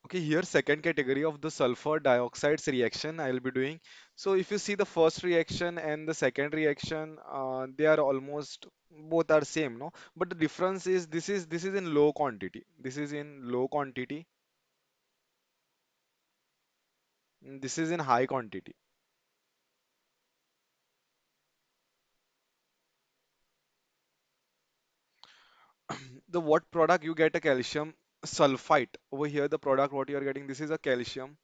Okay, here second category of the sulfur dioxides reaction I'll be doing. So if you see the first reaction and the second reaction, they are almost both are same, no? But the difference is this is in low quantity. This is in low quantity. This is in high quantity. The what product you get a calcium sulfite over here. The product what you are getting, this is a calcium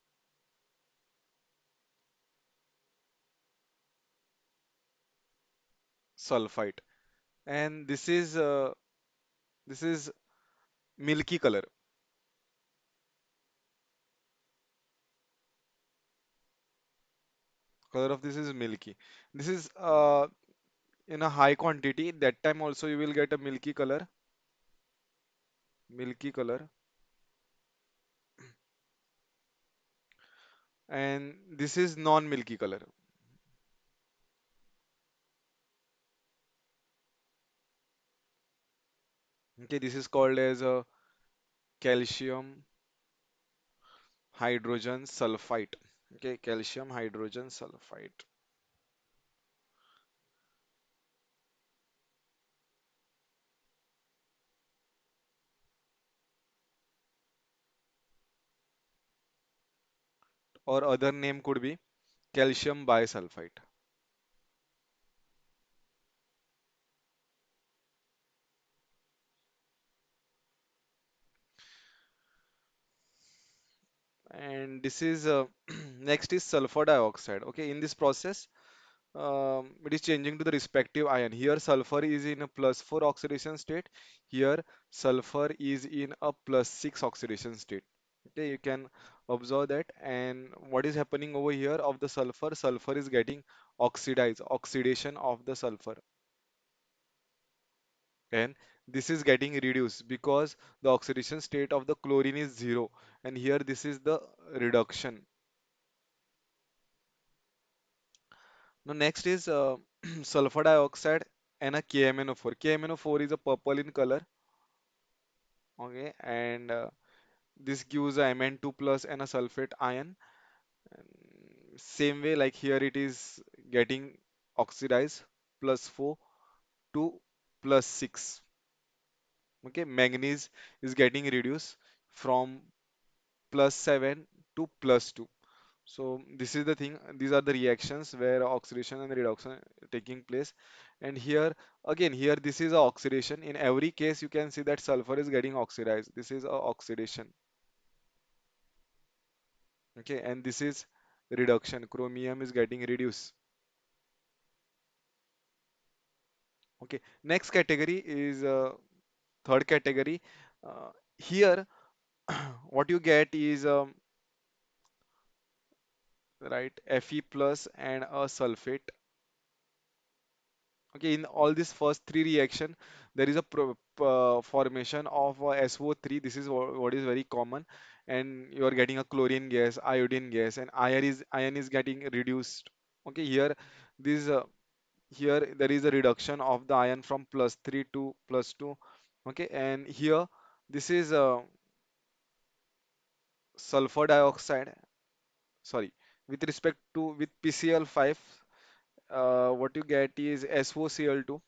sulfite, and this is milky color. Color of this is milky. This is in a high quantity. That time also you will get a milky color, and this is non-milky color. Okay, this is called as a calcium hydrogen sulfite. Okay, calcium hydrogen sulfite. Or other name could be calcium bisulfite. And this is next is sulfur dioxide. Okay, in this process, it is changing to the respective ion. Here, sulfur is in a +4 oxidation state. Here, sulfur is in a +6 oxidation state. Okay, you can observe that. And what is happening over here of the sulfur? Sulfur is getting oxidized, oxidation of the sulfur. And this is getting reduced because the oxidation state of the chlorine is 0. And here, this is the reduction. Now next is sulfur dioxide and a KMnO4. KMnO4 is a purple in color, okay, and this gives a Mn2 plus and a sulfate ion. And same way, like here it is getting oxidized +4 to +6. Okay, manganese is getting reduced from +7 to +2. So this is the thing. These are the reactions where oxidation and reduction taking place. And here again, here this is a oxidation. In every case, you can see that sulfur is getting oxidized. This is a oxidation. Okay, and this is reduction. Chromium is getting reduced. Okay, next category is third category. Here, what you get is right Fe plus and a sulfate. Okay, in all these first three reaction, there is a formation of SO3. This is what is very common, and you are getting a chlorine gas, iodine gas, and iron is getting reduced. Okay, this here there is a reduction of the ion from +3 to +2. Okay, and here this is sulfur dioxide. Sorry, with respect to with PCl5, what you get is SOCl2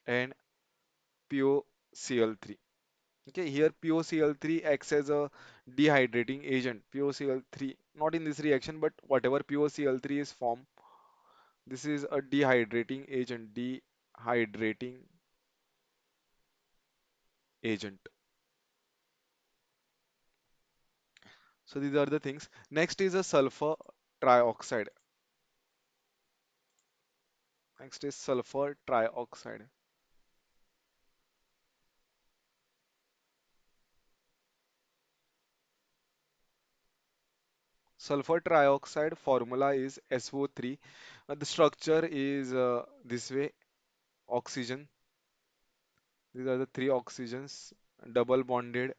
and POCl3. Okay, here POCl3 acts as a dehydrating agent. POCl3, not in this reaction, but whatever POCl3 is formed, this is a dehydrating agent. Dehydrating agent. So these are the things. Next is a sulfur trioxide. Next is sulfur trioxide. Sulfur trioxide formula is SO3. The structure is this way: oxygen. These are the three oxygens double bonded.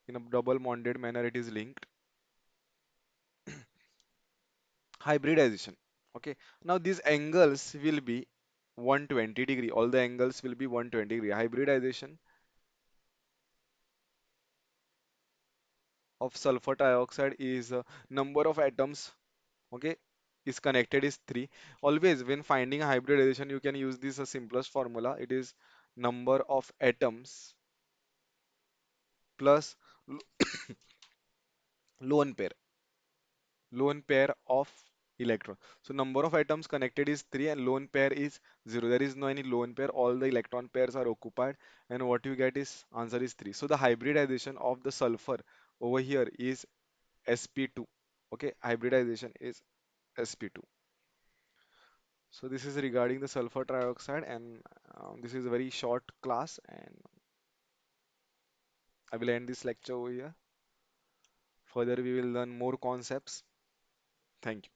In a double bonded manner, it is linked. Hybridization. Okay. Now these angles will be 120 degree. All the angles will be 120 degree. Hybridization. of sulfur dioxide is number of atoms, okay, is connected is 3. Always when finding a hybridization, you can use this simplest formula. It is number of atoms plus lone pair, lone pair of electron. So number of atoms connected is 3 and lone pair is 0. There is no any lone pair. All the electron pairs are occupied, and what you get is answer is 3. So the hybridization of the sulfur over here is sp2. Okay, hybridization is sp2. So this is regarding the sulfur trioxide, and this is a very short class, and I will end this lecture over here. Further, we will learn more concepts. Thank you.